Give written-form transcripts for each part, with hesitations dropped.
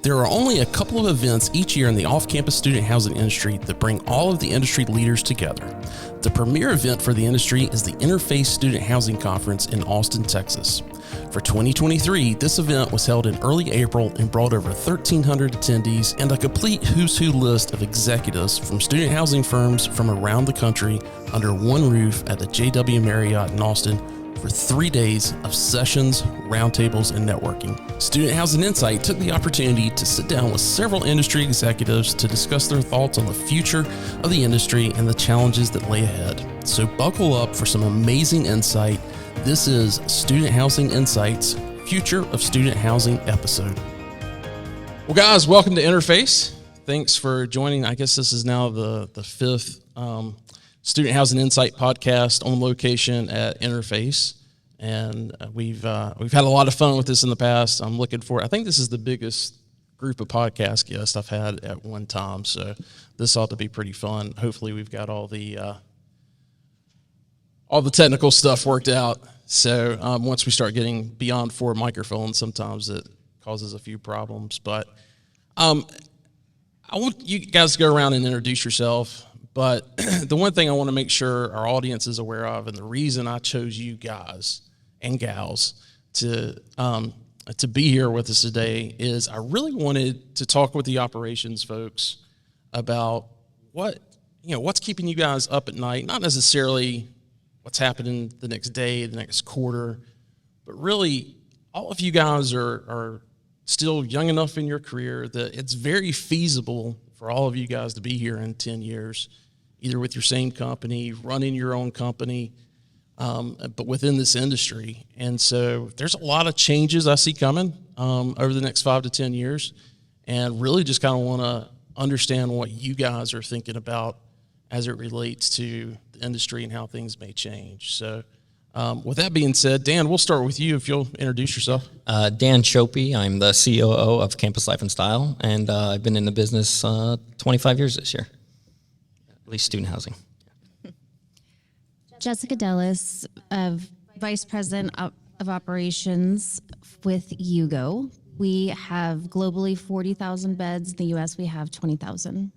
There are only a couple of events each year in the off-campus student housing industry that bring all of the industry leaders together. The premier event for the industry is the Interface Student Housing Conference in Austin, Texas. For 2023, this event was held in early April and brought over 1,300 attendees and a complete who's who list of executives from student housing firms from around the country under one roof at the JW Marriott in Austin for 3 days of sessions, roundtables, and networking. Student Housing Insight took the opportunity to sit down with several industry executives to discuss their thoughts on the future of the industry and the challenges that lay ahead. So buckle up for some amazing insight. This is Student Housing Insights, Future of Student Housing episode. Well, guys, welcome to Interface. Thanks for joining. I guess this is now the fifth Student Housing Insight podcast on location at Interface, and we've had a lot of fun with this in the past. I'm looking forward. I think this is the biggest group of podcast guests I've had at one time, so this ought to be pretty fun. Hopefully, we've got all the technical stuff worked out. So once we start getting beyond 4 microphones, sometimes it causes a few problems. But I want you guys to go around and introduce yourself. But the one thing I want to make sure our audience is aware of, and the reason I chose you guys and gals to be here with us today, is I really wanted to talk with the operations folks about what's keeping you guys up at night. Not necessarily what's happening the next day, the next quarter, but really all of you guys are still young enough in your career that it's very feasible for all of you guys to be here in 10 years. Either with your same company, running your own company, but within this industry. And so there's a lot of changes I see coming over the next 5 to 10 years, and really just kind of want to understand what you guys are thinking about as it relates to the industry and how things may change. So with that being said, Dan, we'll start with you if you'll introduce yourself. Dan Shoupe. I'm the COO of Campus Life and Style, and I've been in the business 25 years this year. At least student housing. Jessica Delis, Vice President of Operations with Hugo. We have globally 40,000 beds. In the U.S., we have 20,000.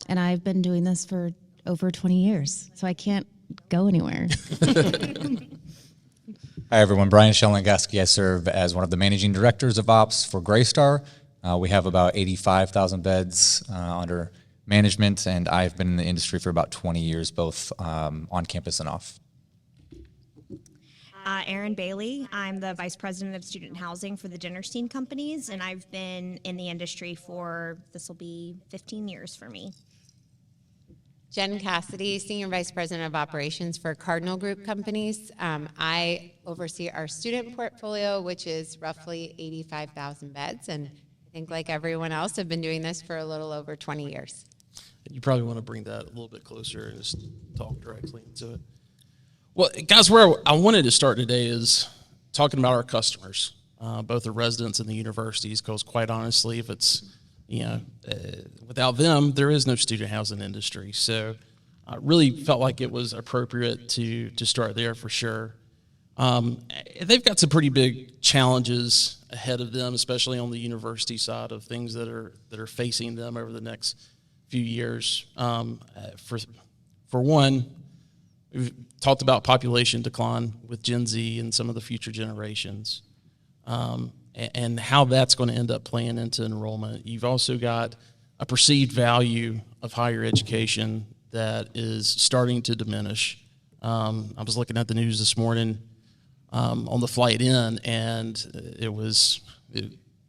And I've been doing this for over 20 years, so I can't go anywhere. Hi, everyone. Bryan Shelangoski. I serve as one of the managing directors of ops for Greystar. We have about 85,000 beds under management, and I've been in the industry for about 20 years, both on campus and off. Aryne Bailey. I'm the Vice President of Student Housing for the Dinnerstein Companies, and I've been in the industry for, this will be 15 years for me. Jenn Cassidy, Senior Vice President of Operations for Cardinal Group Companies. I oversee our student portfolio, which is roughly 85,000 beds, and I think like everyone else, I've been doing this for a little over 20 years. You probably want to bring that a little bit closer and just talk directly into it. Well, guys, where I wanted to start today is talking about our customers, both the residents and the universities, because quite honestly, if it's, without them, there is no student housing industry. So I really felt like it was appropriate to start there for sure. They've got some pretty big challenges ahead of them, especially on the university side of things that are facing them over the next few years. For one, we've talked about population decline with Gen Z and some of the future generations, and how that's going to end up playing into enrollment. You've also got a perceived value of higher education that is starting to diminish. I was looking at the news this morning on the flight in, and it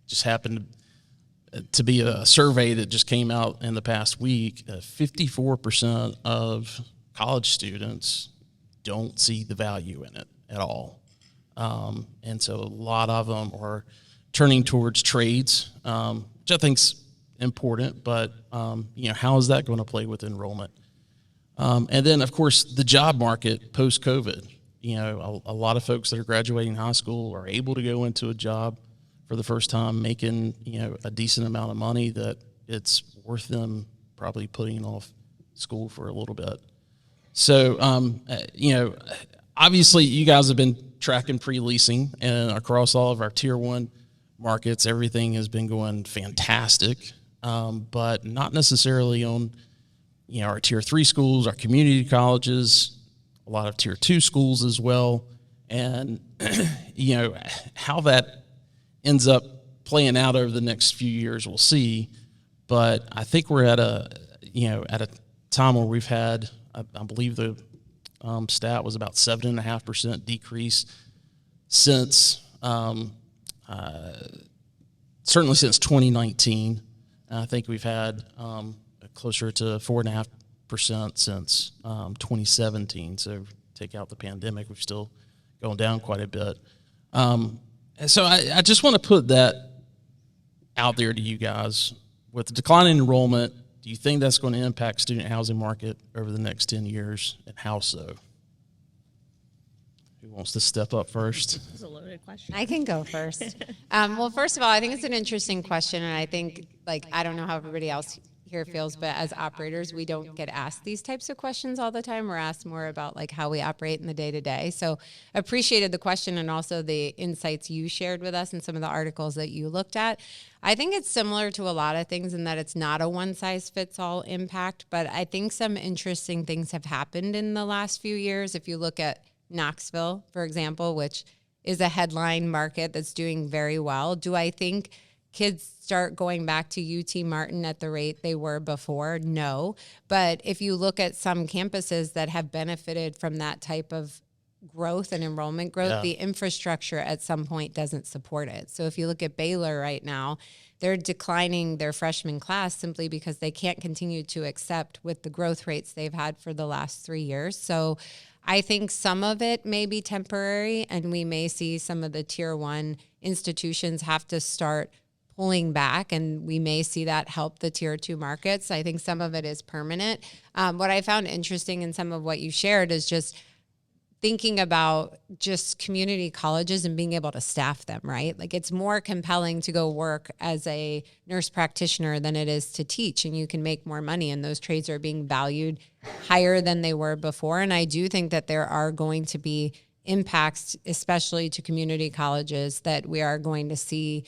just happened to be a survey that just came out in the past week. 54% of college students don't see the value in it at all. And so a lot of them are turning towards trades, which I think's important, but how is that going to play with enrollment? And then, of course, the job market post-COVID. A lot of folks that are graduating high school are able to go into a job for the first time, making a decent amount of money that it's worth them probably putting off school for a little bit. So, obviously you guys have been tracking pre-leasing and across all of our tier 1 markets, everything has been going fantastic, but not necessarily on, our tier 3 schools, our community colleges, a lot of tier 2 schools as well. And, how that ends up playing out over the next few years, we'll see. But I think we're at a time where we've had, I believe the stat was about 7.5% decrease since, certainly since 2019. I think we've had closer to 4.5% since 2017. So take out the pandemic, we've still gone down quite a bit. So I just want to put that out there to you guys. With the decline in enrollment, do you think that's going to impact student housing market over the next 10 years, and how so? Who wants to step up first? It's a loaded question. I can go first. Well, first of all, I think it's an interesting question, and I think, I don't know how everybody else here feels, but as operators, we don't get asked these types of questions all the time. We're asked more about how we operate in the day-to-day. So appreciated the question and also the insights you shared with us and some of the articles that you looked at. I think it's similar to a lot of things in that it's not a one-size-fits-all impact, but I think some interesting things have happened in the last few years. If you look at Knoxville, for example, which is a headline market that's doing very well, do I think kids start going back to UT Martin at the rate they were before? No. But if you look at some campuses that have benefited from that type of growth and enrollment growth, the infrastructure at some point doesn't support it. So if you look at Baylor right now, they're declining their freshman class simply because they can't continue to accept with the growth rates they've had for the last 3 years. So I think some of it may be temporary, and we may see some of the tier 1 institutions have to start pulling back, and we may see that help the tier 2 markets. I think some of it is permanent. What I found interesting in some of what you shared is just thinking about just community colleges and being able to staff them, right? It's more compelling to go work as a nurse practitioner than it is to teach, and you can make more money, and those trades are being valued higher than they were before. And I do think that there are going to be impacts, especially to community colleges, that we are going to see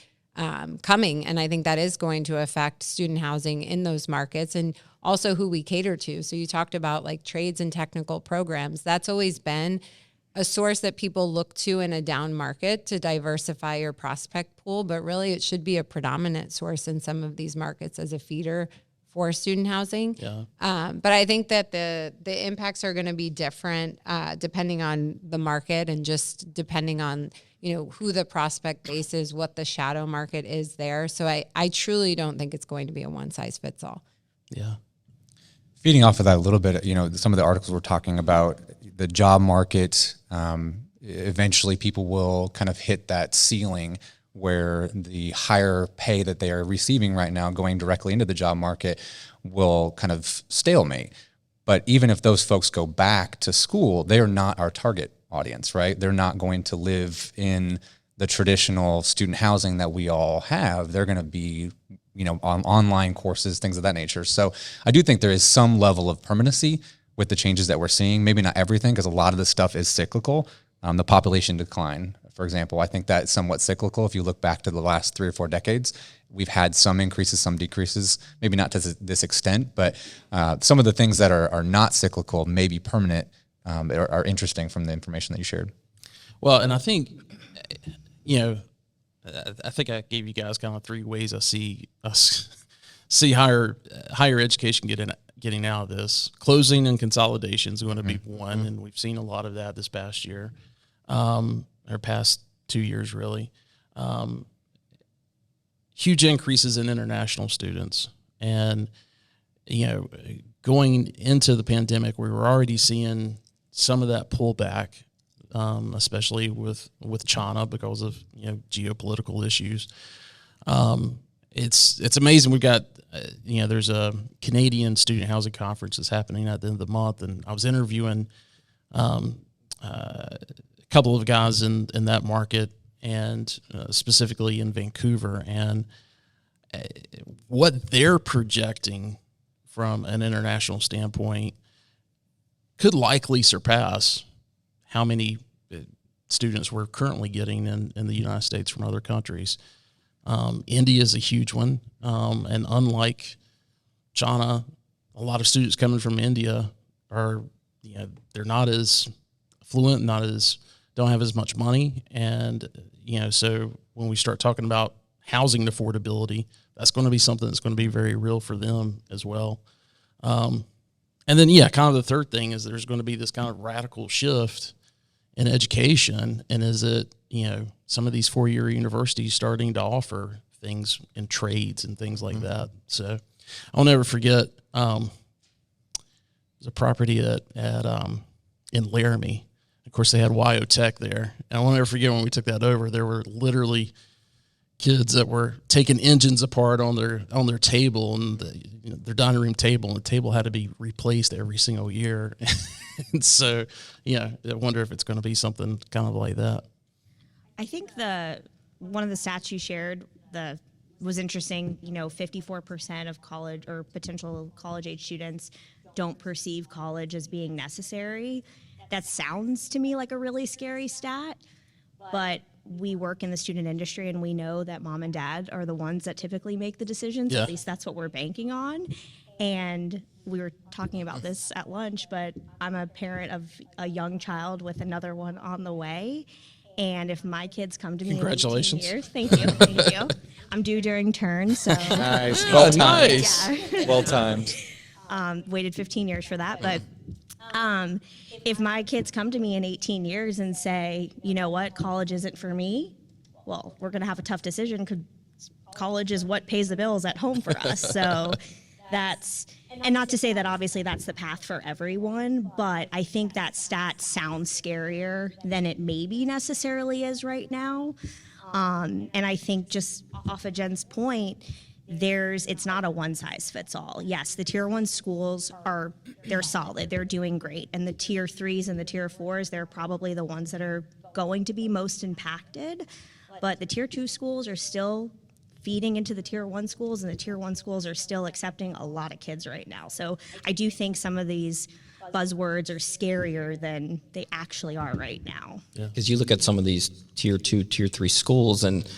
coming. And I think that is going to affect student housing in those markets and also who we cater to. So you talked about trades and technical programs. That's always been a source that people look to in a down market to diversify your prospect pool, but really it should be a predominant source in some of these markets as a feeder for student housing. Yeah. But I think that the impacts are going to be different depending on the market and just depending on who the prospect base is, what the shadow market is there. So I truly don't think it's going to be a one size fits all. Yeah. Feeding off of that a little bit, some of the articles we're talking about, the job market, eventually people will kind of hit that ceiling where the higher pay that they are receiving right now going directly into the job market will kind of stalemate. But even if those folks go back to school, they are not our target audience, right? They're not going to live in the traditional student housing that we all have. They're going to be, on online courses, things of that nature. So I do think there is some level of permanency with the changes that we're seeing. Maybe not everything, because a lot of this stuff is cyclical. The population decline, for example, I think that's somewhat cyclical. If you look back to the last 3 or 4 decades, we've had some increases, some decreases, maybe not to this extent, but some of the things that are not cyclical, may be permanent, are interesting from the information that you shared. Well, and I think, I think I gave you guys kind of 3 ways I see higher education getting out of this. Closing and consolidation is going to be one, and we've seen a lot of that this past year, or past 2 years really. Huge increases in international students, and going into the pandemic, we were already seeing some of that pullback, especially with China because of geopolitical issues. It's amazing. We've got there's a Canadian student housing conference that's happening at the end of the month, and I was interviewing a couple of guys in that market, and specifically in Vancouver, and what they're projecting from an international standpoint could likely surpass how many students we're currently getting in the United States from other countries. India is a huge one. And unlike China, a lot of students coming from India are, they're not as affluent, don't have as much money. And, so when we start talking about housing affordability, that's going to be something that's going to be very real for them as well. And then, kind of the third thing is there's going to be this kind of radical shift in education. And is it, some of these 4-year universities starting to offer things in trades and things like that. So I'll never forget, there's a property in Laramie. Of course, they had YO Tech there. And I won't ever forget when we took that over, there were literally kids that were taking engines apart on their table and their dining room table, and the table had to be replaced every single year. And so, I wonder if it's going to be something kind of like that. I think one of the stats you shared was interesting. 54% of college or potential college age students don't perceive college as being necessary. That sounds to me like a really scary stat, but we work in the student industry and we know that mom and dad are the ones that typically make the decisions. Yeah. At least that's what we're banking on. And we were talking about this at lunch, but I'm a parent of a young child with another one on the way. And if my kids come to me Congratulations. in 18 years, thank you. I'm due during turn, so Nice. Well timed. Nice. yeah. Well timed. Waited 15 years for that. But if my kids come to me in 18 years and say, you know what, college isn't for me, well, we're going to have a tough decision because college is what pays the bills at home for us. So and not to say that obviously that's the path for everyone, but I think that stat sounds scarier than it maybe necessarily is right now. And I think just off of Jenn's point, it's not a one size fits all. Yes, the tier 1 schools they're solid, they're doing great. And the tier 3s and the tier 4s, they're probably the ones that are going to be most impacted. But the tier 2 schools are still feeding into the tier 1 schools, and the tier 1 schools are still accepting a lot of kids right now. So I do think some of these buzzwords are scarier than they actually are right now. Because you look at some of these tier 2, tier 3 schools, and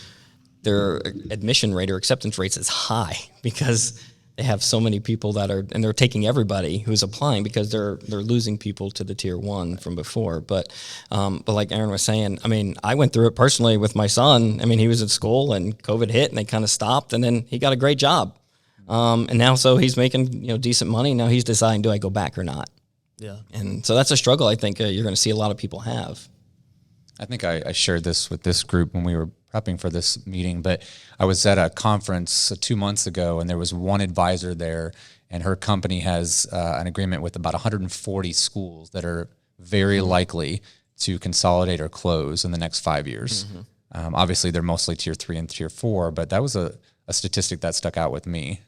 their admission rate or acceptance rates is high because they have so many people and they're taking everybody who's applying because they're losing people to the tier 1 from before. But like Aryne was saying, I mean, I went through it personally with my son. I mean, he was at school and COVID hit and they kind of stopped, and then he got a great job. And now, so he's making, decent money. Now he's deciding, do I go back or not? Yeah. And so that's a struggle I think you're going to see a lot of people have. I think I shared this with this group when we were prepping for this meeting, but I was at a conference 2 months ago, and there was one advisor there, and her company has an agreement with about 140 schools that are very likely to consolidate or close in the next 5 years. Obviously, they're mostly tier 3 and tier 4, but that was a statistic that stuck out with me.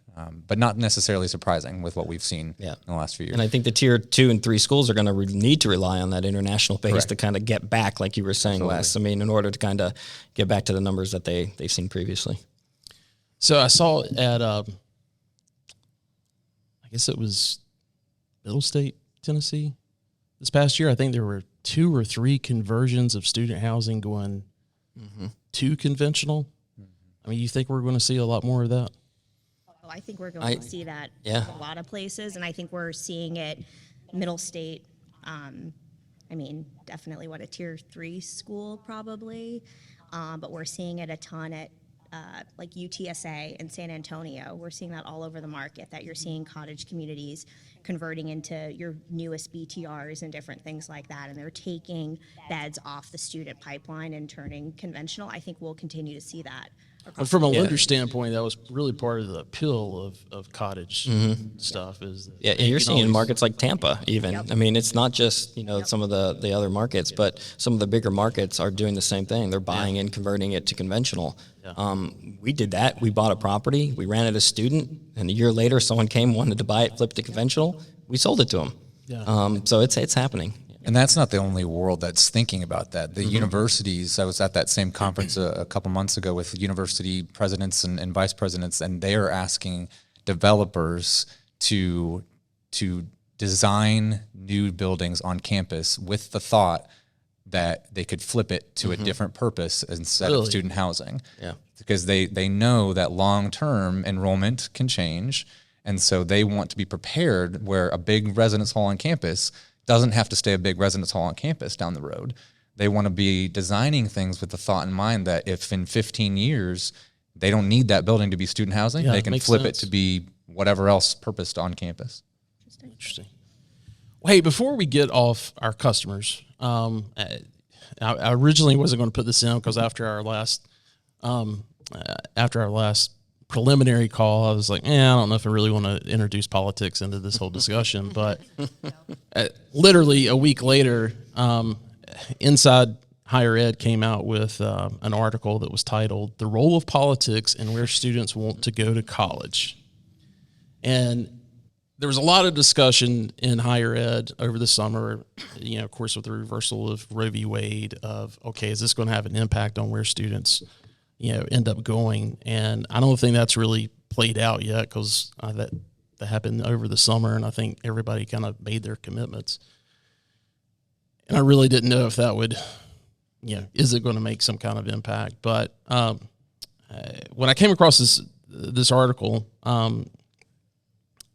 But not necessarily surprising with what we've seen in the last few years. And I think the tier 2 and 3 schools are going to need to rely on that international base Correct. to kind of get back, like you were saying, Absolutely. Wes. I mean, in order to kind of get back to the numbers that they've seen previously. So I saw at, I guess it was Middle State, Tennessee, this past year. I think there were 2 or 3 conversions of student housing going to conventional. I mean, you think we're going to see a lot more of that? Oh, I think we're going to see that in a lot of places, and I think we're seeing it Middle State. I mean, definitely a tier 3 school probably, but we're seeing it a ton at like UTSA in San Antonio. We're seeing that all over the market, that you're seeing cottage communities converting into your newest BTRs and different things like that, and they're taking beds off the student pipeline and turning conventional. I think we'll continue to see that. And from a lender standpoint, that was really part of the appeal of cottage stuff. Is that Yeah, and you're seeing always- markets like Tampa even. Yep. I mean, it's not just, some of the other markets, but some of the bigger markets are doing the same thing. They're buying and converting it to conventional. Yeah. We did that. We bought a property. We ran it a student, and a year later, someone came, wanted to buy it, flipped to conventional. We sold it to them. Yeah. So it's happening. And that's not the only world that's thinking about that. The universities, I was at that same conference a couple months ago with university presidents and vice presidents, and they are asking developers to design new buildings on campus with the thought that they could flip it to a different purpose instead of Really? student housing. Yeah. because they know that long-term enrollment can change. And so they want to be prepared where a big residence hall on campus doesn't have to stay a big residence hall on campus down the road. They want to be designing things with the thought in mind that if in 15 years they don't need that building to be student housing, they can flip it to be whatever else purposed on campus. Interesting. Well, hey, before we get off our customers, I originally wasn't going to put this in because after our last preliminary call, I was like, I don't know if I really want to introduce politics into this whole discussion. But literally a week later, Inside Higher Ed came out with an article that was titled "The Role of Politics and Where Students Want to Go to College." And there was a lot of discussion in higher ed over the summer, of course, with the reversal of Roe v. Wade of, okay, is this going to have an impact on where students, end up going? And I don't think that's really played out yet because that happened over the summer, and I think everybody kind of made their commitments. And I really didn't know if that would, is it going to make some kind of impact? But when I came across this article,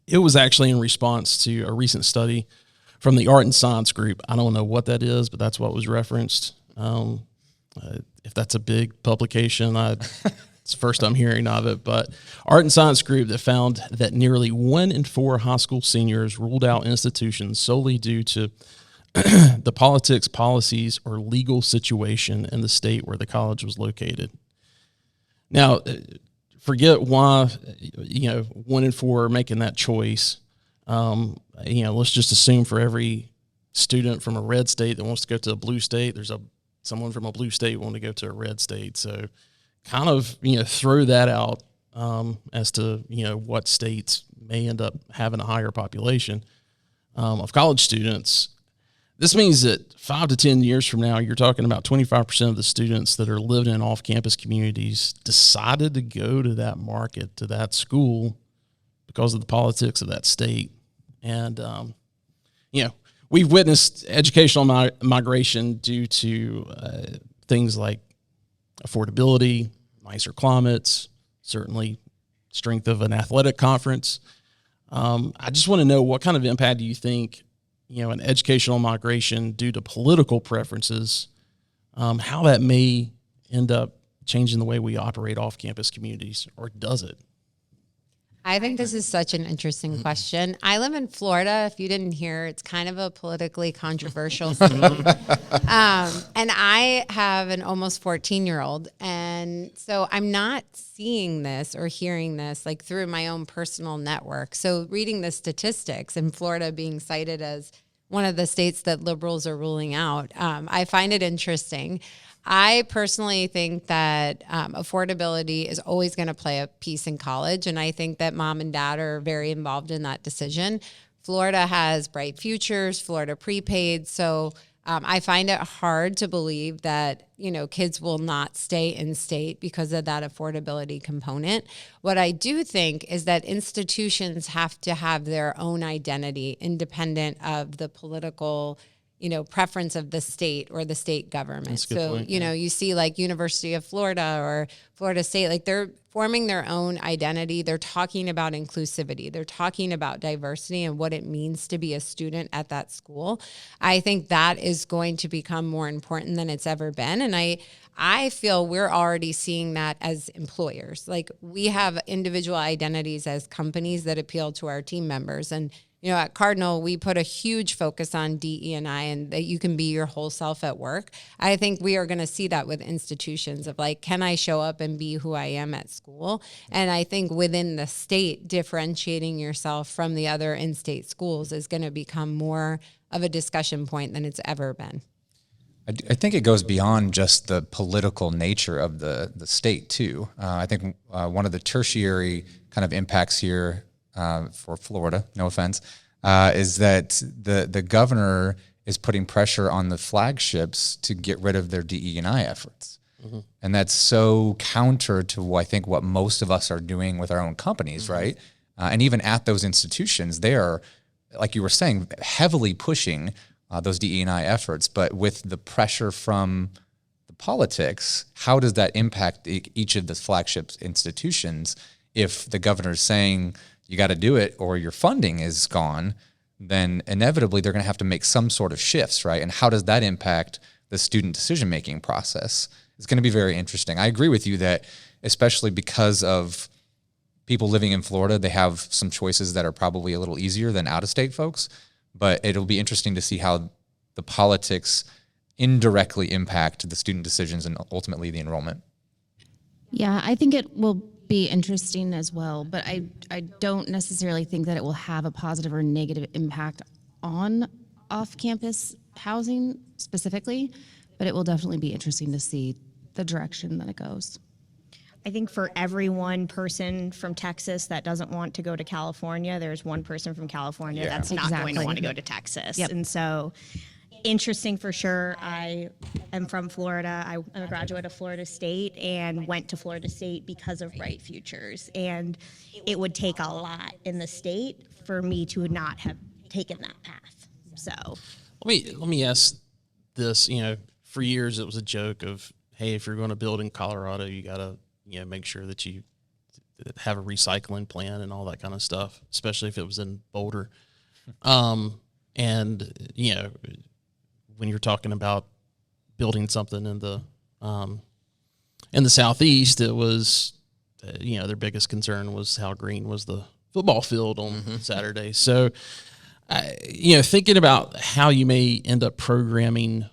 it was actually in response to a recent study from the Art and Science Group. I don't know what that is, but that's what was referenced. If that's a big publication, it's the first I'm hearing of it. But Art and Science Group that found that nearly 1 in 4 high school seniors ruled out institutions solely due to the politics, policies, or legal situation in the state where the college was located. Now, forget why, 1 in 4 are making that choice. Let's just assume for every student from a red state that wants to go to a blue state, there's someone from a blue state wanting to go to a red state. So kind of, throw that out as to, what states may end up having a higher population of college students. This means that 5 to 10 years from now, you're talking about 25% of the students that are living in off-campus communities decided to go to that market, to that school, because of the politics of that state. And, we've witnessed educational migration due to things like affordability, nicer climates, certainly strength of an athletic conference. I just want to know, what kind of impact do you think an educational migration due to political preferences, how that may end up changing the way we operate off-campus communities, or does it? I think this is such an interesting question. I live in Florida. If you didn't hear, it's kind of a politically controversial state. And I have an almost 14-year-old. And so I'm not seeing this or hearing this like through my own personal network. So reading the statistics and Florida being cited as one of the states that liberals are ruling out, I find it interesting. I personally think that affordability is always going to play a piece in college, and I think that mom and dad are very involved in that decision. Florida has bright futures, Florida prepaid, so I find it hard to believe that, kids will not stay in state because of that affordability component. What I do think is that institutions have to have their own identity independent of the political preference of the state or the state government. So, you see like University of Florida or Florida State, like they're forming their own identity. They're talking about inclusivity. They're talking about diversity and what it means to be a student at that school. I think that is going to become more important than it's ever been. And I feel we're already seeing that as employers. Like we have individual identities as companies that appeal to our team members. And at Cardinal, we put a huge focus on DE&I and that you can be your whole self at work. I think we are going to see that with institutions of like, can I show up and be who I am at school? And I think within the state, differentiating yourself from the other in-state schools is going to become more of a discussion point than it's ever been. I think it goes beyond just the political nature of the state, too. I think one of the tertiary kind of impacts here for Florida, no offense, is that the governor is putting pressure on the flagships to get rid of their DE&I efforts. Mm-hmm. And that's so counter to I think what most of us are doing with our own companies, mm-hmm. right? And even at those institutions, they are, like you were saying, heavily pushing those DE&I efforts. But with the pressure from the politics, how does that impact each of the flagship institutions? If the governor's saying you got to do it or your funding is gone, then inevitably they're going to have to make some sort of shifts, right? And how does that impact the student decision-making process? It's going to be very interesting. I agree with you that, especially because of people living in Florida, they have some choices that are probably a little easier than out-of-state folks, but it'll be interesting to see how the politics indirectly impact the student decisions and ultimately the enrollment. Yeah, I think it will be interesting as well, but I don't necessarily think that it will have a positive or negative impact on off-campus housing specifically, but it will definitely be interesting to see the direction that it goes. I think for every one person from Texas that doesn't want to go to California, there's one person from California that's not going to want to go to Texas. Yep. And so interesting for sure. I am from Florida. I'm a graduate of Florida State and went to Florida State because of Bright Futures. And it would take a lot in the state for me to not have taken that path. So let me ask this. For years it was a joke of, hey, if you're going to build in Colorado, you got to make sure that you have a recycling plan and all that kind of stuff, especially if it was in Boulder. And when you're talking about building something in the Southeast, it was, their biggest concern was how green was the football field on Saturday. So, thinking about how you may end up programming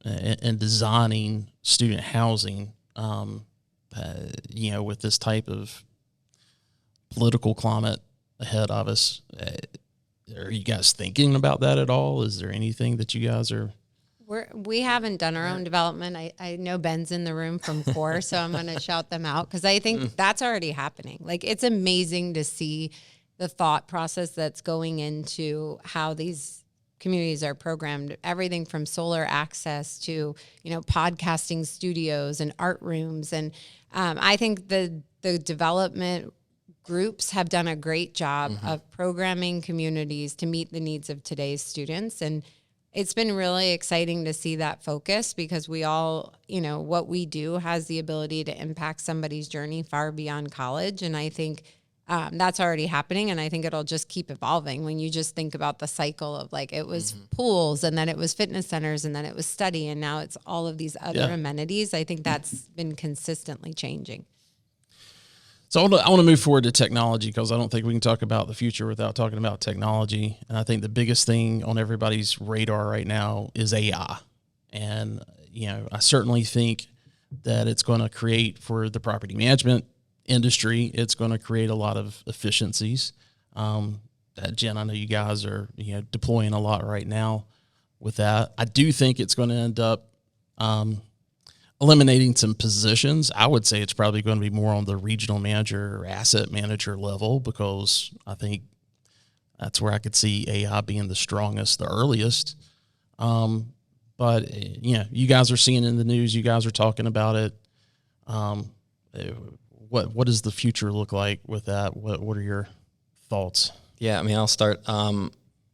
and designing student housing, with this type of political climate ahead of us, are you guys thinking about that at all? Is there anything that you guys are? We haven't done our own development. I know Ben's in the room from CORE, so I'm going to shout them out because I think that's already happening. Like, it's amazing to see the thought process that's going into how these communities are programmed, everything from solar access to, podcasting studios and art rooms. And I think the development groups have done a great job of programming communities to meet the needs of today's students. And it's been really exciting to see that focus because we all, what we do has the ability to impact somebody's journey far beyond college. And I think that's already happening, and I think it'll just keep evolving. When you just think about the cycle of it was pools, and then it was fitness centers, and then it was study, and now it's all of these other amenities. I think that's been consistently changing. So I want to move forward to technology because I don't think we can talk about the future without talking about technology. And I think the biggest thing on everybody's radar right now is AI. And, I certainly think that it's going to create for the property management industry, it's going to create a lot of efficiencies. Jenn, I know you guys are deploying a lot right now with that. I do think it's going to end up eliminating some positions. I would say it's probably going to be more on the regional manager or asset manager level because I think that's where I could see AI being the strongest, the earliest. But you guys are seeing it in the news. You guys are talking about it. What does the future look like with that? What are your thoughts? Yeah, I'll start.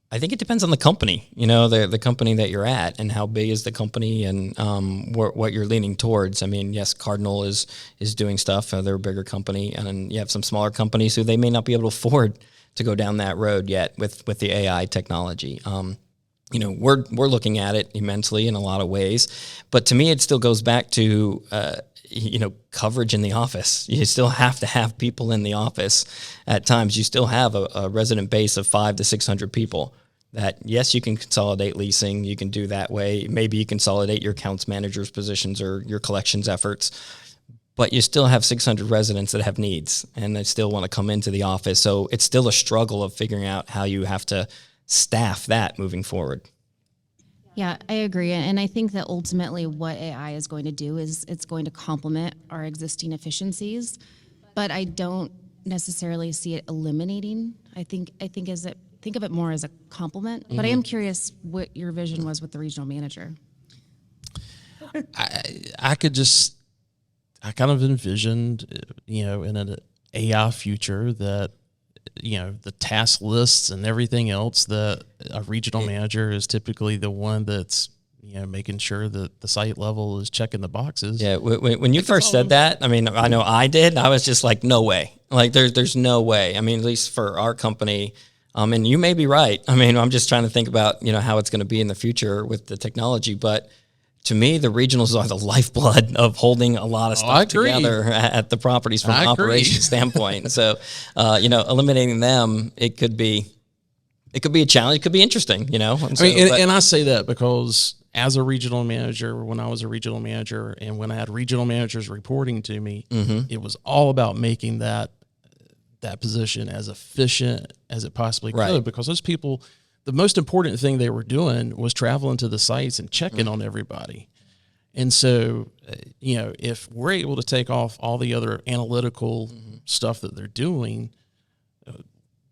I think it depends on the company, the company that you're at and how big is the company and what you're leaning towards. Yes, Cardinal is doing stuff. They're a bigger company. And then you have some smaller companies who they may not be able to afford to go down that road yet with the AI technology. We're looking at it immensely in a lot of ways. But to me, it still goes back to coverage in the office. You still have to have people in the office at times. You still have a resident base of 500 to 600 people that, yes, you can consolidate leasing. You can do that way. Maybe you consolidate your accounts managers positions or your collections efforts, but you still have 600 residents that have needs and they still want to come into the office. So it's still a struggle of figuring out how you have to staff that moving forward. Yeah, I agree. And I think that ultimately what AI is going to do is it's going to complement our existing efficiencies, but I don't necessarily see it eliminating. I think of it more as a complement, but I am curious what your vision was with the regional manager. I kind of envisioned, in an AI future that, the task lists and everything else, that a regional manager is typically the one that's, making sure that the site level is checking the boxes. Yeah, when you first said that, I mean, I know I did. I was just like, no way. Like, there's no way. I mean, at least for our company, and you may be right. I mean, I'm just trying to think about, how it's going to be in the future with the technology. But to me, the regionals are the lifeblood of holding a lot of stuff together at the properties from an operations standpoint. So, eliminating them, it could be a challenge. It could be interesting, And and I say that because as a regional manager, when I was a regional manager and when I had regional managers reporting to me, it was all about making that position as efficient as it possibly could, because those people, the most important thing they were doing was traveling to the sites and checking on everybody. And so, if we're able to take off all the other analytical stuff that they're doing,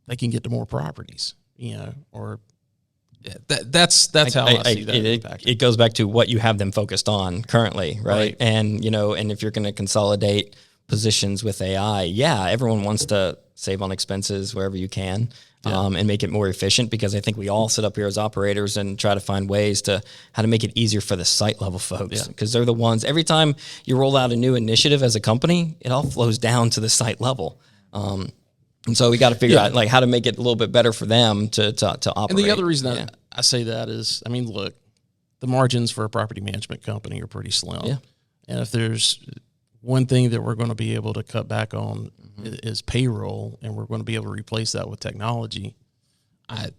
they can get to more properties, or that's how I see that. It goes back to what you have them focused on currently, right? And, and if you're going to consolidate positions with AI, everyone wants to save on expenses wherever you can. And make it more efficient, because I think we all sit up here as operators and try to find ways to how to make it easier for the site level folks, because they're the ones, every time you roll out a new initiative as a company, it all flows down to the site level. And so we got to figure out like how to make it a little bit better for them to operate. And the other reason I say that is, I mean, look, the margins for a property management company are pretty slim. Yeah. And if there's one thing that we're going to be able to cut back on is payroll, and we're going to be able to replace that with technology. I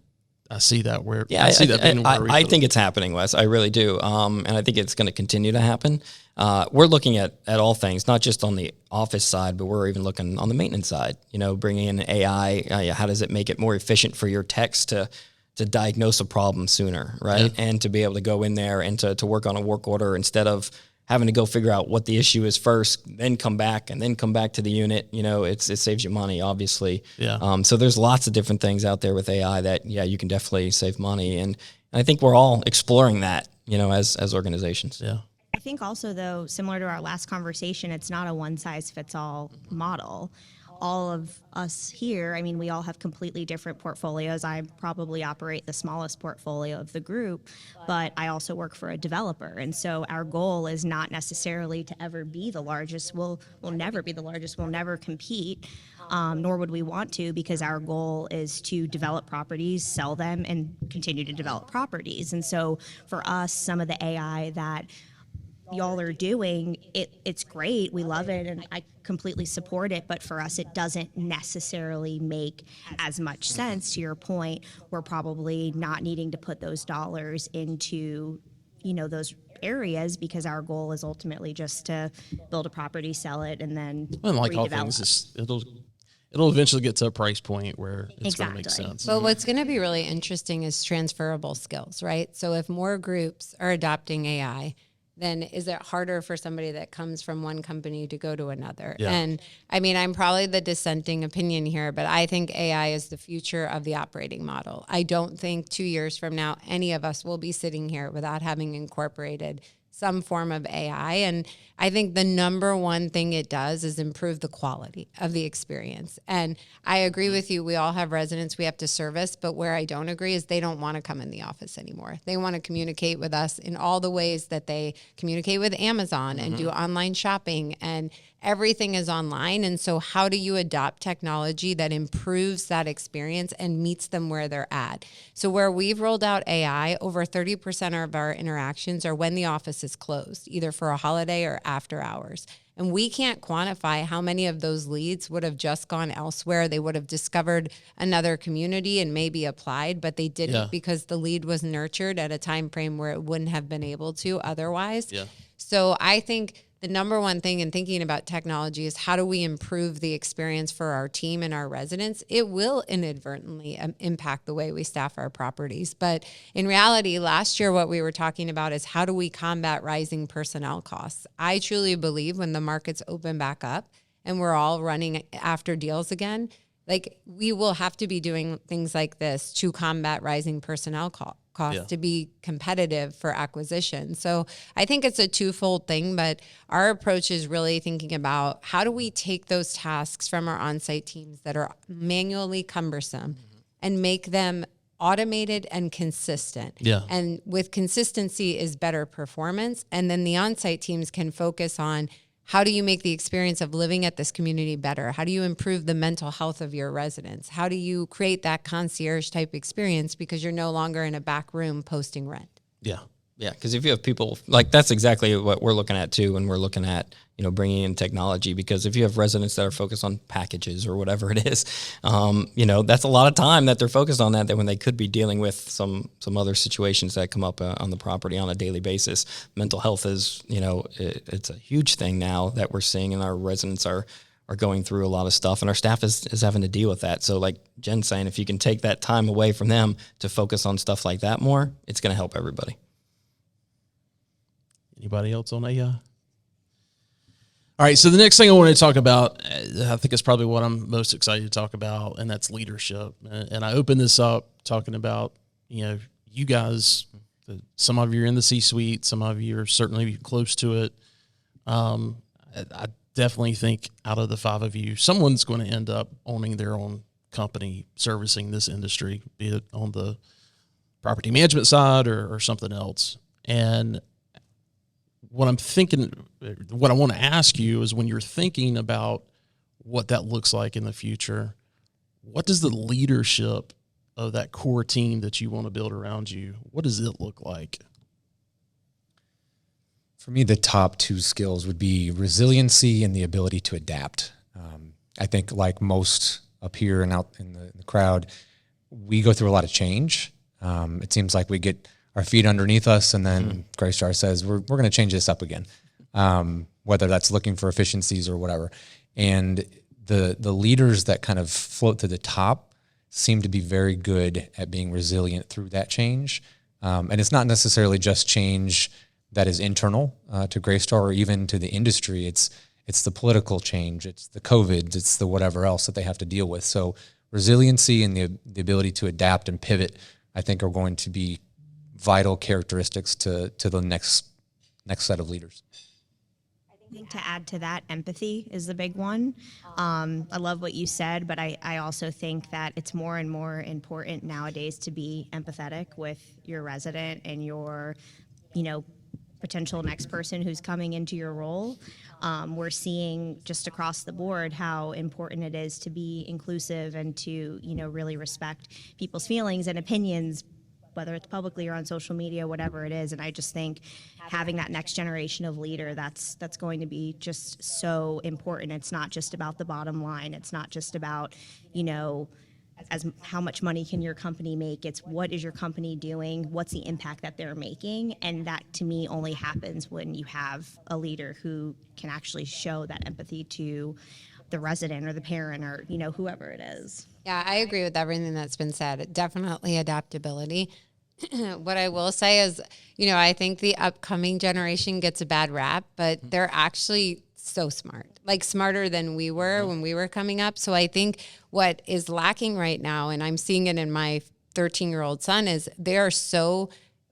see that I see that being where I think it's happening, Wes. I really do. And I think it's going to continue to happen. We're looking at all things, not just on the office side, but we're even looking on the maintenance side, bringing in AI. How does it make it more efficient for your techs to diagnose a problem sooner, right? Yeah. And to be able to go in there and to work on a work order instead of having to go figure out what the issue is first, then come back to the unit. It saves you money, obviously. Yeah. So there's lots of different things out there with AI that, you can definitely save money. And I think we're all exploring that, as organizations. Yeah. I think also, though, similar to our last conversation, it's not a one-size-fits-all model. All of us here, I mean, we all have completely different portfolios. I probably operate the smallest portfolio of the group, but I also work for a developer. And so our goal is not necessarily to ever be the largest. We'll never be the largest. We'll never compete, nor would we want to, because our goal is to develop properties, sell them, and continue to develop properties. And so for us, some of the AI that y'all are doing, it's great. We love it, and I completely support it. But for us, it doesn't necessarily make as much sense. To your point, we're probably not needing to put those dollars into, those areas, because our goal is ultimately just to build a property, sell it, and then like all things, it'll eventually get to a price point where it's going to make sense. But what's going to be really interesting is transferable skills, right? So if more groups are adopting AI, then is it harder for somebody that comes from one company to go to another? Yeah. And I mean, I'm probably the dissenting opinion here, but I think AI is the future of the operating model. I don't think 2 years from now, any of us will be sitting here without having incorporated some form of AI. And I think the number one thing it does is improve the quality of the experience. And I agree with you. We all have residents we have to service, but where I don't agree is they don't want to come in the office anymore. They want to communicate with us in all the ways that they communicate with Amazon and do online shopping, and everything is online. And so how do you adopt technology that improves that experience and meets them where they're at? So where we've rolled out AI, over 30% of our interactions are when the office is closed, either for a holiday or after hours. And we can't quantify how many of those leads would have just gone elsewhere. They would have discovered another community and maybe applied, but they didn't because the lead was nurtured at a time frame where it wouldn't have been able to otherwise. Yeah. So I think the number one thing in thinking about technology is how do we improve the experience for our team and our residents? It will inadvertently impact the way we staff our properties. But in reality, last year, what we were talking about is how do we combat rising personnel costs? I truly believe when the markets open back up and we're all running after deals again, like we will have to be doing things like this to combat rising personnel costs to be competitive for acquisition. So I think it's a twofold thing, but our approach is really thinking about how do we take those tasks from our on-site teams that are manually cumbersome and make them automated and consistent. Yeah. And with consistency is better performance. And then the on-site teams can focus on how do you make the experience of living at this community better? How do you improve the mental health of your residents? How do you create that concierge type experience because you're no longer in a back room posting rent? Yeah. Yeah, because if you have people, like that's exactly what we're looking at too when we're looking at, bringing in technology, because if you have residents that are focused on packages or whatever it is, that's a lot of time that they're focused on that when they could be dealing with some other situations that come up on the property on a daily basis. Mental health is, it's a huge thing now that we're seeing, and our residents are going through a lot of stuff, and our staff is having to deal with that. So like Jen's saying, if you can take that time away from them to focus on stuff like that more, it's going to help everybody. Anybody else on AI? All right, so the next thing I want to talk about, I think is probably what I'm most excited to talk about, and that's leadership. And I opened this up talking about, you guys, some of you are in the C-suite, some of you are certainly close to it. I definitely think out of the 5 of you, someone's going to end up owning their own company servicing this industry, be it on the property management side or something else. And what I'm thinking, what I want to ask you is, when you're thinking about what that looks like in the future, what does the leadership of that core team that you want to build around you, what does it look like? For me, the top 2 skills would be resiliency and the ability to adapt. I think like most up here and out in the crowd, we go through a lot of change. It seems like we get our feet underneath us, and then Greystar says, we're going to change this up again, whether that's looking for efficiencies or whatever. And the leaders that kind of float to the top seem to be very good at being resilient through that change. And it's not necessarily just change that is internal to Greystar or even to the industry. It's the political change, it's the COVID, it's the whatever else that they have to deal with. So resiliency and the ability to adapt and pivot, I think, are going to be vital characteristics to the next set of leaders. I think to add to that, empathy is the big one. I love what you said, but I also think that it's more and more important nowadays to be empathetic with your resident and your, potential next person who's coming into your role. We're seeing just across the board how important it is to be inclusive and to, really respect people's feelings and opinions, whether it's publicly or on social media, whatever it is. And I just think having that next generation of leader, that's going to be just so important. It's not just about the bottom line. It's not just about, as how much money can your company make. It's what is your company doing? What's the impact that they're making? And that, to me, only happens when you have a leader who can actually show that empathy to the resident or the parent or, whoever it is. Yeah, I agree with everything that's been said. Definitely adaptability. What I will say is, I think the upcoming generation gets a bad rap, but they're actually so smart, like smarter than we were when we were coming up. So I think what is lacking right now, and I'm seeing it in my 13-year-old son, is they are so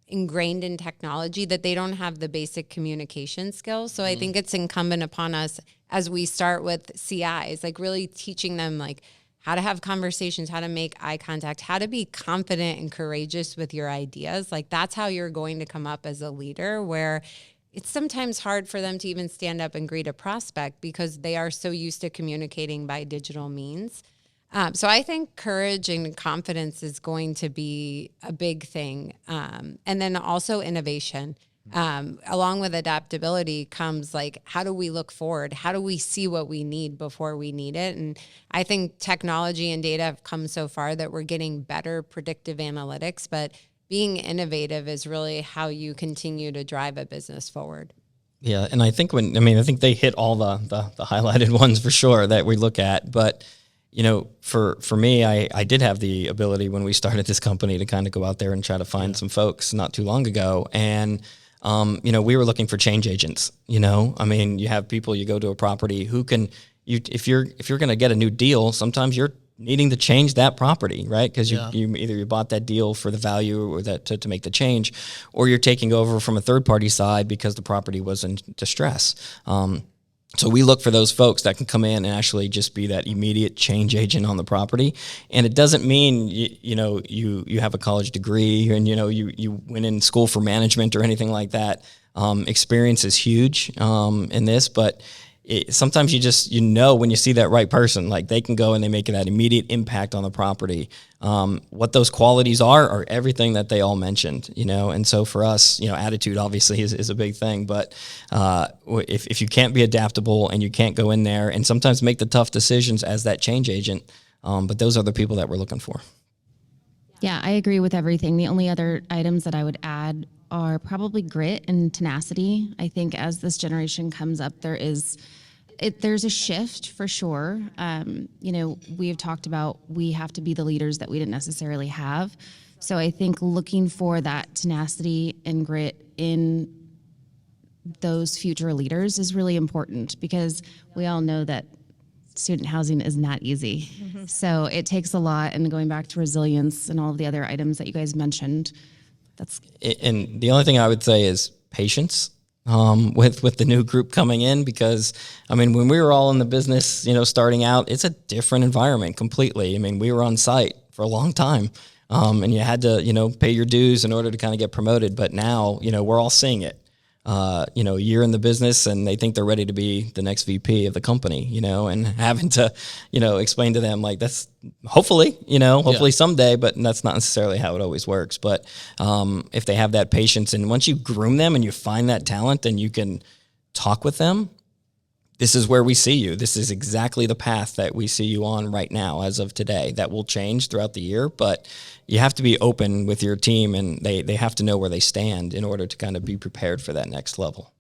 ingrained in technology that they don't have the basic communication skills. So I think it's incumbent upon us as we start with CIs, like really teaching them like how to have conversations, how to make eye contact, how to be confident and courageous with your ideas. Like that's how you're going to come up as a leader, where it's sometimes hard for them to even stand up and greet a prospect because they are so used to communicating by digital means. So I think courage and confidence is going to be a big thing. And then also innovation. Along with adaptability comes like, how do we look forward? How do we see what we need before we need it? And I think technology and data have come so far that we're getting better predictive analytics, but being innovative is really how you continue to drive a business forward. Yeah, and I think I think they hit all the highlighted ones for sure that we look at. But for me, I did have the ability when we started this company to kind of go out there and try to find some folks not too long ago, and we were looking for change agents. You have people, you go to a property who can, if you're going to get a new deal, sometimes you're needing to change that property, right? Because you either you bought that deal for the value or that to make the change, or you're taking over from a third party side because the property was in distress. So we look for those folks that can come in and actually just be that immediate change agent on the property. And it doesn't mean, you have a college degree and, you went in school for management or anything like that. Experience is huge in this, but sometimes when you see that right person, like they can go and they make that immediate impact on the property. What those qualities are everything that they all mentioned, and so for us, attitude obviously is a big thing, but if you can't be adaptable and you can't go in there and sometimes make the tough decisions as that change agent, but those are the people that we're looking for. Yeah, I agree with everything. The only other items that I would add are probably grit and tenacity. I think as this generation comes up, there's a shift for sure. We have talked about we have to be the leaders that we didn't necessarily have. So I think looking for that tenacity and grit in those future leaders is really important, because we all know that student housing is not easy. Mm-hmm. So it takes a lot, and going back to resilience and all of the other items that you guys mentioned, and the only thing I would say is patience with the new group coming in, because when we were all in the business, starting out, it's a different environment completely. We were on site for a long time, and you had to pay your dues in order to kind of get promoted. But now we're all seeing it. A year in the business, and they think they're ready to be the next VP of the company, and having to, explain to them like that's hopefully someday, but that's not necessarily how it always works. But if they have that patience, and once you groom them and you find that talent, and you can talk with them, this is where we see you. This is exactly the path that we see you on right now as of today. That will change throughout the year, but you have to be open with your team, and they have to know where they stand in order to kind of be prepared for that next level.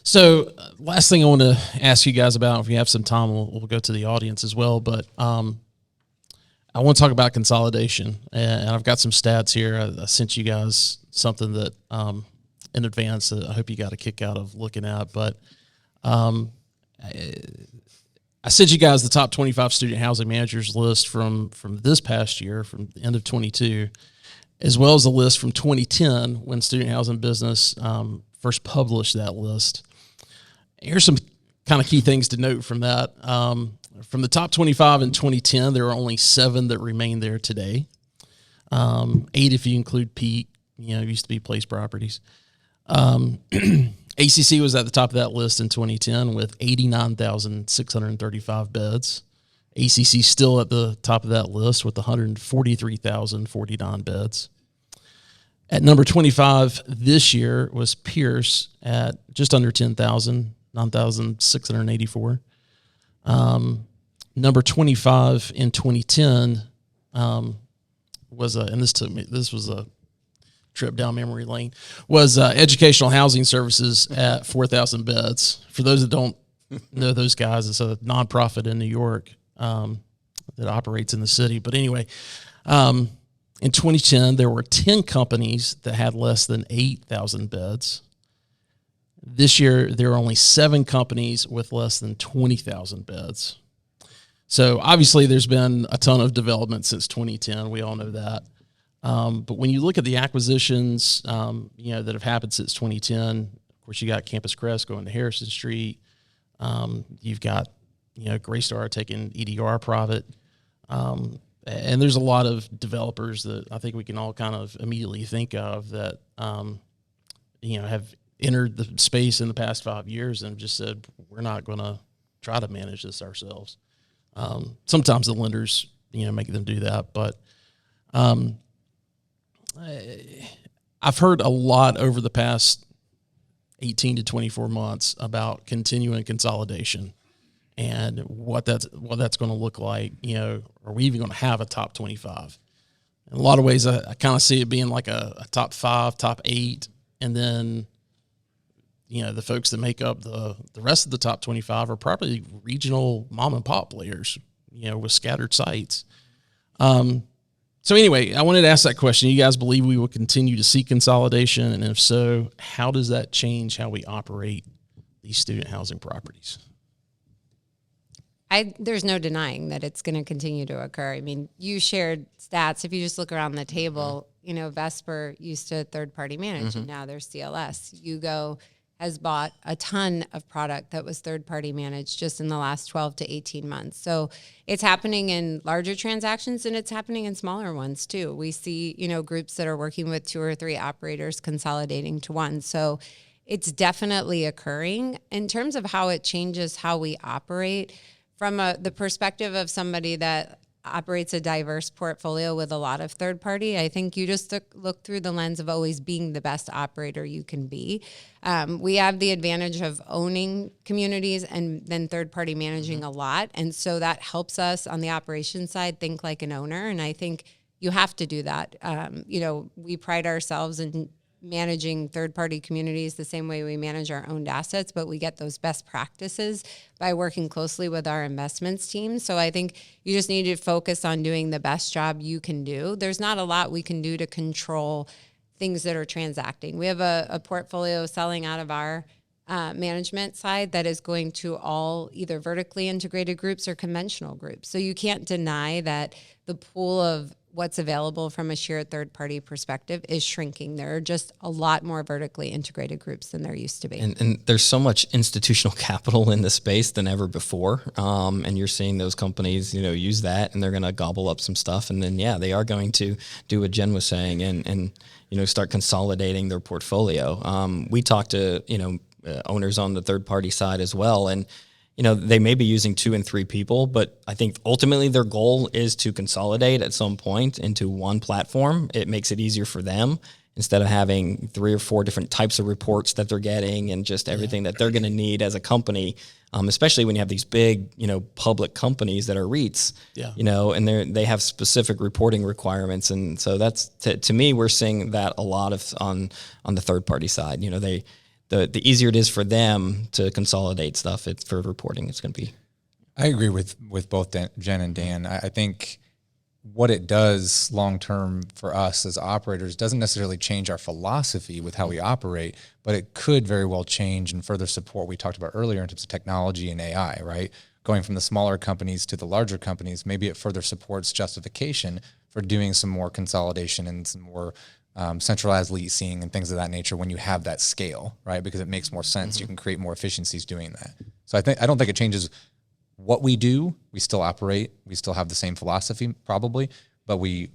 So last thing I want to ask you guys about, if you have some time, we'll go to the audience as well, but I want to talk about consolidation, and I've got some stats here. I sent you guys something that in advance that I hope you got a kick out of looking at, but I sent you guys the top 25 student housing managers list from this past year, from the end of 22, as well as a list from 2010 when Student Housing Business first published that list. Here's some kind of key things to note from that. From the top 25 in 2010, there are only 7 that remain there today. 8 if you include Peak, used to be Place Properties. ACC was at the top of that list in 2010 with 89,635 beds. ACC still at the top of that list with 143,049 beds. At number 25 this year was Pierce at just under 10,000, 9,684. Number 25 in 2010 was this was a trip down memory lane, was Educational Housing Services at 4,000 beds. For those that don't know those guys, it's a nonprofit in New York that operates in the city. But anyway, in 2010, there were 10 companies that had less than 8,000 beds. This year, there are only 7 companies with less than 20,000 beds. So obviously, there's been a ton of development since 2010. We all know that. But when you look at the acquisitions, that have happened since 2010, of course, you got Campus Crest going to Harrison Street. You've got, Greystar taking EDR private. And there's a lot of developers that I think we can all kind of immediately think of that, have entered the space in the past 5 years and just said, we're not going to try to manage this ourselves. Sometimes the lenders, make them do that, but, I've heard a lot over the past 18 to 24 months about continuing consolidation and what that's going to look like. Are we even going to have a top 25? In a lot of ways, I kind of see it being like a top 5, top 8, and then, the folks that make up the rest of the top 25 are probably regional mom and pop players, with scattered sites. So anyway, I wanted to ask that question. You guys believe we will continue to see consolidation? And if so, how does that change how we operate these student housing properties? There's no denying that it's going to continue to occur. You shared stats. If you just look around the table, Vesper used to third-party manage, and now they're CLS. Hugo has bought a ton of product that was third-party managed just in the last 12 to 18 months. So it's happening in larger transactions, and it's happening in smaller ones too. We see, groups that are working with 2 or 3 operators consolidating to one. So it's definitely occurring. In terms of how it changes how we operate, from the perspective of somebody that operates a diverse portfolio with a lot of third party, I think you just look through the lens of always being the best operator you can be. We have the advantage of owning communities and then third party managing a lot. And so that helps us on the operations side think like an owner. And I think you have to do that. We pride ourselves in managing third-party communities the same way we manage our owned assets, but we get those best practices by working closely with our investments team. So I think you just need to focus on doing the best job you can do. There's not a lot we can do to control things that are transacting. We have a portfolio selling out of our management side that is going to all either vertically integrated groups or conventional groups. So you can't deny that the pool of what's available from a shared third-party perspective is shrinking. There are just a lot more vertically integrated groups than there used to be. And there's so much institutional capital in the space than ever before. And you're seeing those companies, use that, and they're going to gobble up some stuff. And then, they are going to do what Jenn was saying and start consolidating their portfolio. We talked to, owners on the third-party side as well. And they may be using 2 and 3 people, but I think ultimately their goal is to consolidate at some point into one platform. It makes it easier for them instead of having 3 or 4 different types of reports that they're getting and just everything that they're going to need as a company, especially when you have these big, public companies that are REITs, and they have specific reporting requirements. And so that's, to me, we're seeing that a lot of on the third party side. The easier it is for them to consolidate stuff, it's for reporting, it's going to be. I agree with both Jenn and Dan. I think what it does long-term for us as operators doesn't necessarily change our philosophy with how we operate, but it could very well change and further support what we talked about earlier in terms of technology and AI, right? Going from the smaller companies to the larger companies, maybe it further supports justification for doing some more consolidation and some more centralized leasing and things of that nature when you have that scale, right? Because it makes more sense. Mm-hmm. You can create more efficiencies doing that. So I don't think it changes what we do. We still operate. We still have the same philosophy probably, but we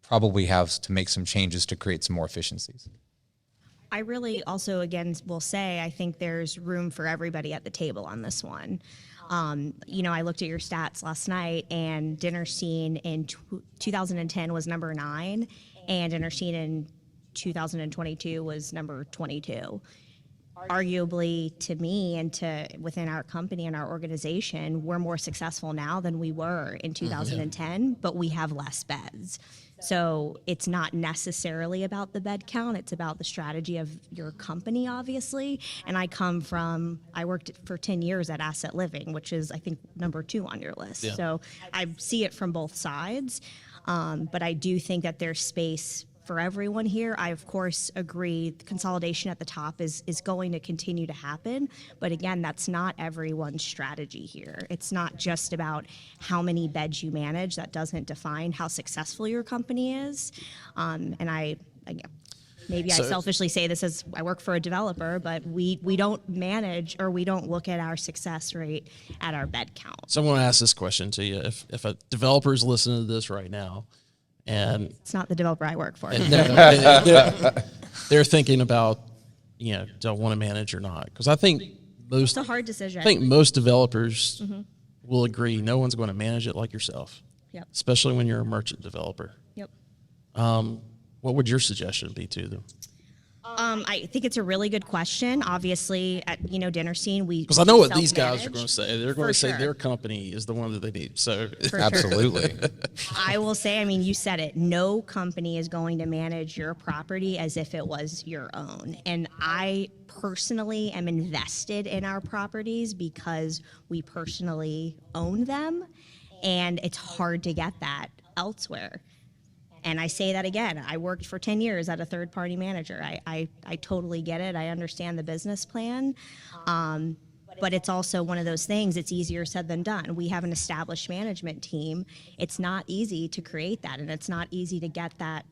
probably have to make some changes to create some more efficiencies. I really also, again, will say I think there's room for everybody at the table on this one. I looked at your stats last night, and dinner scene in 2010 was number 9, and dinner scene in 2022 was number 22. Arguably, to me and to within our company and our organization, we're more successful now than we were in 2010, but we have less beds. So it's not necessarily about the bed count. It's about the strategy of your company, obviously. And I worked for 10 years at Asset Living, which is, I think, number 2 on your list. Yeah. So I see it from both sides. But I do think that there's space for everyone here. I, of course, agree consolidation at the top is going to continue to happen. But again, that's not everyone's strategy here. It's not just about how many beds you manage. That doesn't define how successful your company is. I selfishly say this as I work for a developer, but we don't manage or we don't look at our success rate at our bed count. So I want to ask this question to you. If a developer is listening to this right now, and it's not the developer I work for. They're thinking about, do I want to manage or not? Because I think it's a hard decision. I think most developers will agree no one's going to manage it like yourself. Yep. Especially when you're a merchant developer. Yep. What would your suggestion be to them? I think it's a really good question. Obviously, at dinner scene, because I know what these guys are going to say. They're going to say sure. Their company is the one that they need. So absolutely, I will say. You said it. No company is going to manage your property as if it was your own. And I personally am invested in our properties because we personally own them, and it's hard to get that elsewhere. And I say that again, I worked for 10 years at a third-party manager. I totally get it. I understand the business plan. But it's also one of those things, it's easier said than done. We have an established management team. It's not easy to create that, and it's not easy to get that,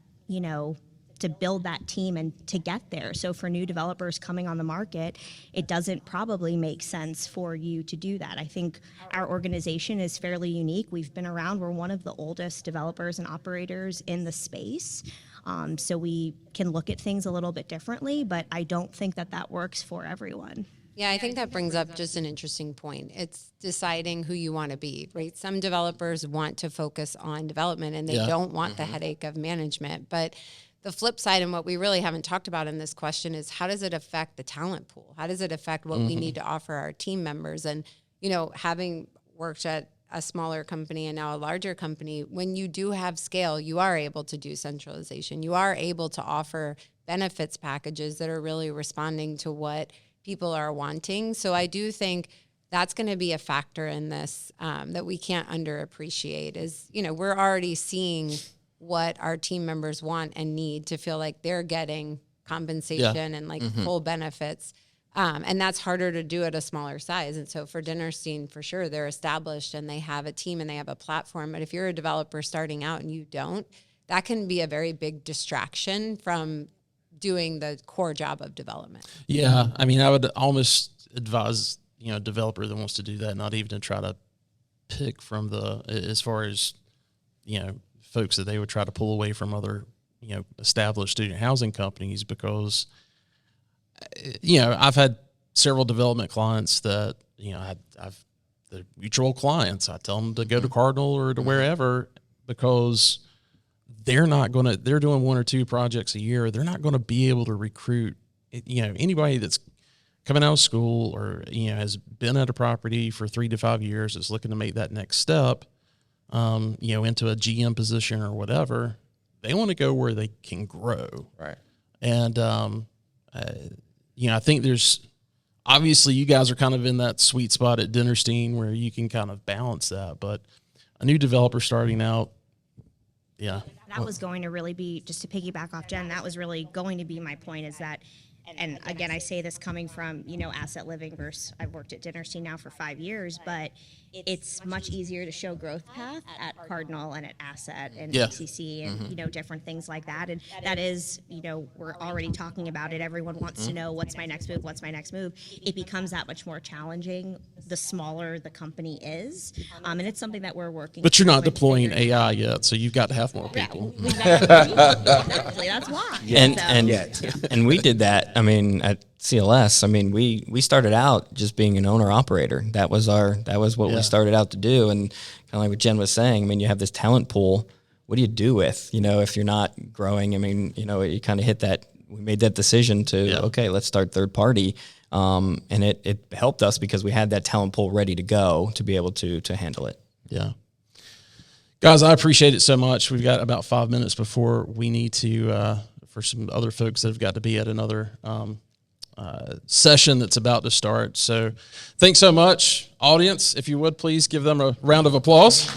build that team and to get there. So for new developers coming on the market, it doesn't probably make sense for you to do that. I think our organization is fairly unique. We've been around. We're one of the oldest developers and operators in the space. So we can look at things a little bit differently, but I don't think that works for everyone. Yeah, I think that brings up just an interesting point. It's deciding who you want to be, right? Some developers want to focus on development and they don't want the headache of management. But the flip side, and what we really haven't talked about in this question, is how does it affect the talent pool? How does it affect what we need to offer our team members? And, having worked at a smaller company and now a larger company, when you do have scale, you are able to do centralization. You are able to offer benefits packages that are really responding to what people are wanting. So I do think that's going to be a factor in this that we can't underappreciate is, we're already seeing what our team members want and need to feel like they're getting compensation and like full benefits. And that's harder to do at a smaller size. And so for Dinnerstein, for sure, they're established and they have a team and they have a platform. But if you're a developer starting out and you don't, that can be a very big distraction from doing the core job of development. Yeah, I mean, I would almost advise a developer that wants to do that not even to try to pick from as far as folks that they would try to pull away from other established student housing companies, because I've had several development clients that I've the mutual clients. I tell them to go to Cardinal or to wherever, because they're doing one or two projects a year. They're not going to be able to recruit, anybody that's coming out of school or, has been at a property for 3 to 5 years, is looking to make that next step, into a GM position or whatever. They want to go where they can grow. Right. And, I think there's, obviously you guys are kind of in that sweet spot at Dinnerstein where you can kind of balance that, but a new developer starting out, yeah. That was going to really be, just to piggyback off Jen, that was really going to be my point, is that, and again, I say this coming from, asset living versus I've worked at Dinnerstein now for 5 years, but it's much easier to show growth path at Cardinal and at Asset and ACC and, different things like that. And that is, we're already talking about it. Everyone wants to know what's my next move, what's my next move. It becomes that much more challenging the smaller the company is. And it's something that we're working. But you're not deploying AI yet, so you've got to have more people. Exactly. That's why. And we did that. I mean, at CLS, I mean, we started out just being an owner operator. That was what we started out to do. And kind of like what Jen was saying, I mean, you have this talent pool. What do you do with, if you're not growing? I mean, you kind of hit that. We made that decision to, okay, let's start third party. And it helped us because we had that talent pool ready to go to be able to handle it. Yeah. Guys, I appreciate it so much. We've got about 5 minutes before we need to, for some other folks that have got to be at another session that's about to start. So thanks so much, audience. If you would, please give them a round of applause.